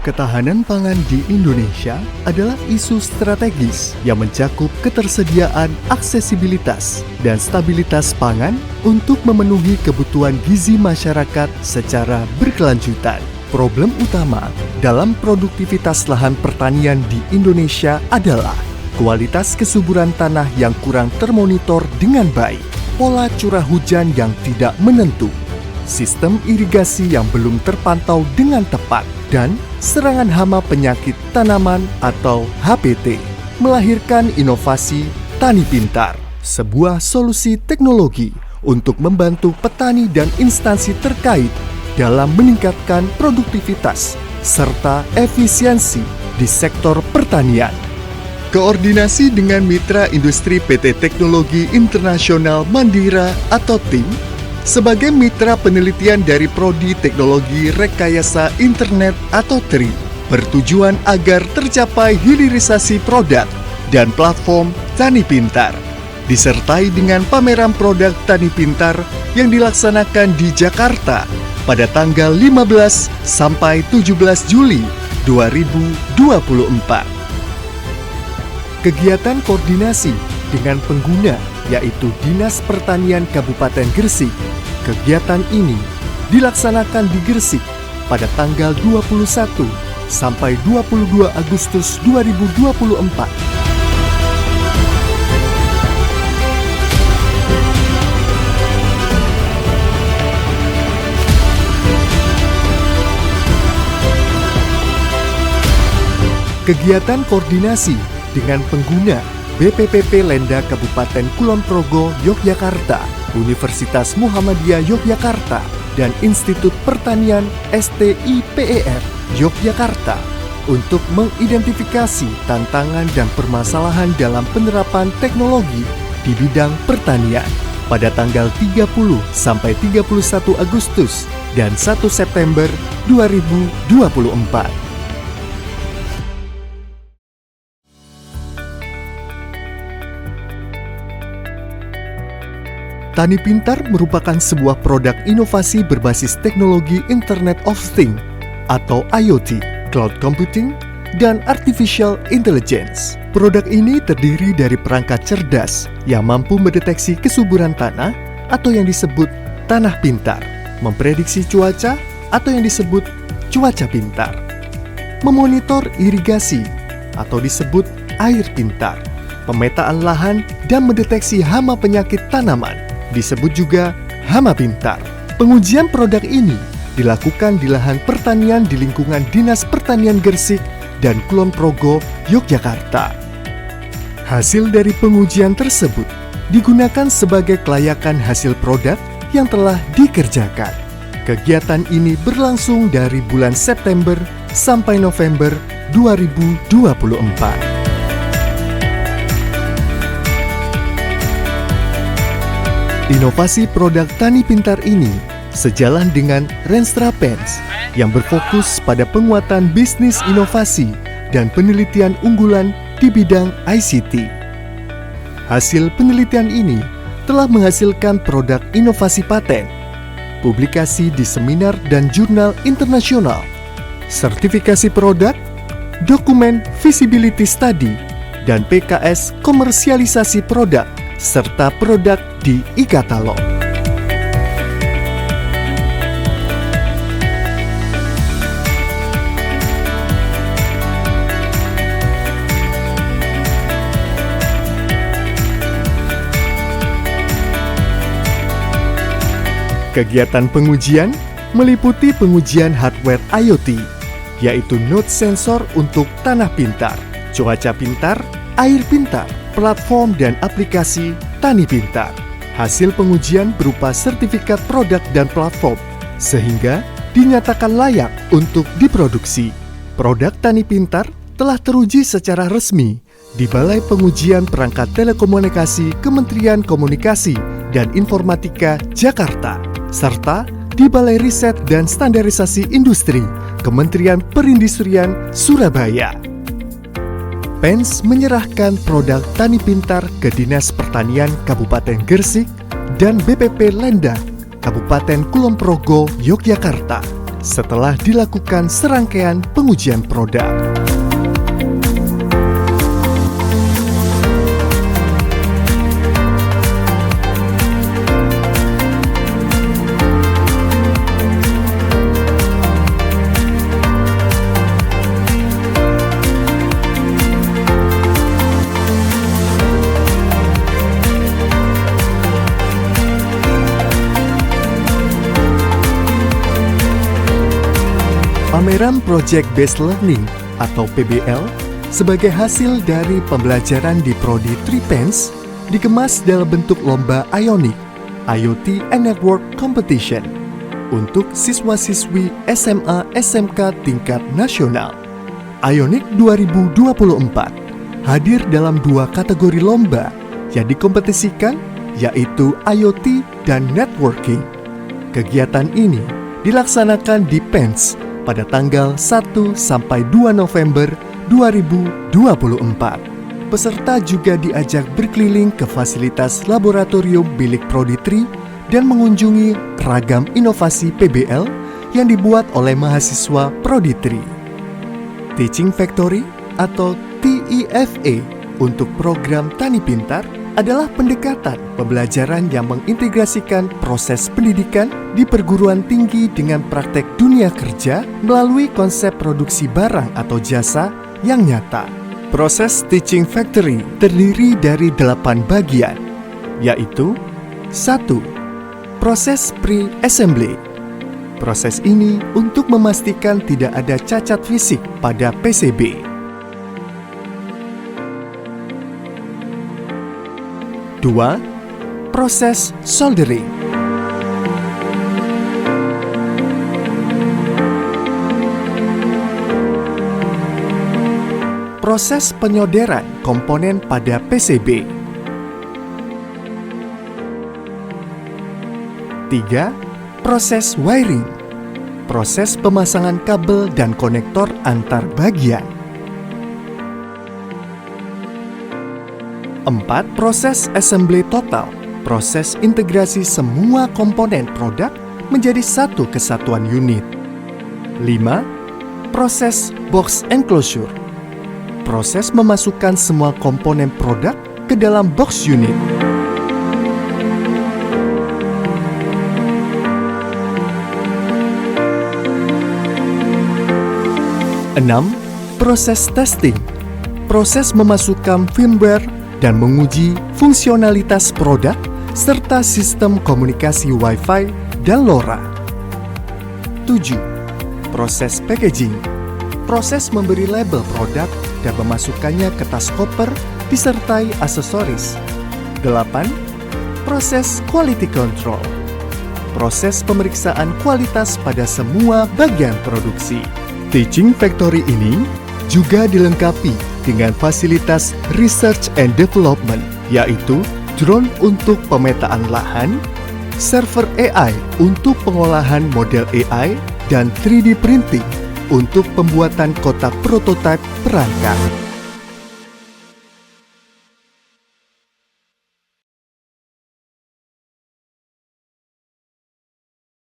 Ketahanan pangan di Indonesia adalah isu strategis yang mencakup ketersediaan, aksesibilitas, dan stabilitas pangan untuk memenuhi kebutuhan gizi masyarakat secara berkelanjutan. Problem utama dalam produktivitas lahan pertanian di Indonesia adalah kualitas kesuburan tanah yang kurang termonitor dengan baik, pola curah hujan yang tidak menentu, sistem irigasi yang belum terpantau dengan tepat, dan serangan hama penyakit tanaman atau HPT, melahirkan inovasi Tani Pintar, sebuah solusi teknologi untuk membantu petani dan instansi terkait dalam meningkatkan produktivitas serta efisiensi di sektor pertanian. Koordinasi dengan mitra industri PT Teknologi Internasional Mandira atau TIM sebagai mitra penelitian dari Prodi Teknologi Rekayasa Internet atau TRI, bertujuan agar tercapai hilirisasi produk dan platform Tani Pintar, disertai dengan pameran produk Tani Pintar yang dilaksanakan di Jakarta pada tanggal 15 sampai 17 Juli 2024. Kegiatan koordinasi dengan pengguna yaitu Dinas Pertanian Kabupaten Gresik. Kegiatan ini dilaksanakan di Gresik pada tanggal 21 sampai 22 Agustus 2024. Kegiatan koordinasi dengan pengguna BPPP Lenda Kabupaten Kulon Progo, Yogyakarta, Universitas Muhammadiyah Yogyakarta, dan Institut Pertanian STIPER Yogyakarta untuk mengidentifikasi tantangan dan permasalahan dalam penerapan teknologi di bidang pertanian pada tanggal 30 sampai 31 Agustus dan 1 September 2024. Tani Pintar merupakan sebuah produk inovasi berbasis teknologi Internet of Things atau IoT, Cloud Computing, dan Artificial Intelligence. Produk ini terdiri dari perangkat cerdas yang mampu mendeteksi kesuburan tanah atau yang disebut tanah pintar, memprediksi cuaca atau yang disebut cuaca pintar, memonitor irigasi atau disebut air pintar, pemetaan lahan dan mendeteksi hama penyakit tanaman, disebut juga hama pintar. Pengujian produk ini dilakukan di lahan pertanian di lingkungan Dinas Pertanian Gresik dan Kulon Progo, Yogyakarta. Hasil dari pengujian tersebut digunakan sebagai kelayakan hasil produk yang telah dikerjakan. Kegiatan ini berlangsung dari bulan September sampai November 2024. Inovasi produk Tani Pintar ini sejalan dengan Renstra Pens yang berfokus pada penguatan bisnis inovasi dan penelitian unggulan di bidang ICT. Hasil penelitian ini telah menghasilkan produk inovasi paten, publikasi di seminar dan jurnal internasional, sertifikasi produk, dokumen feasibility study, dan PKS komersialisasi produk, serta produk di e-katalog. Kegiatan pengujian meliputi pengujian hardware IoT, yaitu node sensor untuk tanah pintar, cuaca pintar, air pintar, platform dan aplikasi Tani Pintar. Hasil pengujian berupa sertifikat produk dan platform, sehingga dinyatakan layak untuk diproduksi. Produk Tani Pintar telah teruji secara resmi di Balai Pengujian Perangkat Telekomunikasi Kementerian Komunikasi dan Informatika Jakarta, serta di Balai Riset dan Standarisasi Industri Kementerian Perindustrian Surabaya. Pens menyerahkan produk Tani Pintar ke Dinas Pertanian Kabupaten Gresik dan BPP Lenda Kabupaten Kulon Progo, Yogyakarta setelah dilakukan serangkaian pengujian produk. Pameran Project Based Learning atau PBL sebagai hasil dari pembelajaran di Prodi Tripens dikemas dalam bentuk lomba Ionic IoT and Network Competition untuk siswa-siswi SMA SMK tingkat nasional. Ionic 2024 hadir dalam 2 kategori lomba yang dikompetisikan, yaitu IoT dan Networking. Kegiatan ini dilaksanakan di PENS pada tanggal 1 sampai 2 November 2024. Peserta juga diajak berkeliling ke fasilitas laboratorium milik Prodi Tri dan mengunjungi ragam inovasi PBL yang dibuat oleh mahasiswa Prodi Tri. Teaching Factory atau TIFA untuk program Tani Pintar adalah pendekatan pembelajaran yang mengintegrasikan proses pendidikan di perguruan tinggi dengan praktek dunia kerja melalui konsep produksi barang atau jasa yang nyata. Proses Teaching Factory terdiri dari 8 bagian, yaitu 1. Proses Pre-Assembly. Proses ini untuk memastikan tidak ada cacat fisik pada PCB. 2. Proses Soldering. Proses penyoderan komponen pada PCB. 3. Proses wiring. Proses pemasangan kabel dan konektor antar bagian. 4. Proses assembly total. Proses integrasi semua komponen produk menjadi satu kesatuan unit. 5. Proses box enclosure. Proses memasukkan semua komponen produk ke dalam box unit. 6. Proses testing. Proses memasukkan firmware dan menguji fungsionalitas produk serta sistem komunikasi Wi-Fi dan LoRa. 7. Proses packaging. Proses memberi label produk dan memasukkannya ke tas koper disertai aksesoris. 8. Proses quality control. Proses pemeriksaan kualitas pada semua bagian produksi. Teaching Factory ini juga dilengkapi dengan fasilitas Research and Development, yaitu drone untuk pemetaan lahan, server AI untuk pengolahan model AI, dan 3D printing untuk pembuatan kotak prototipe perangkat.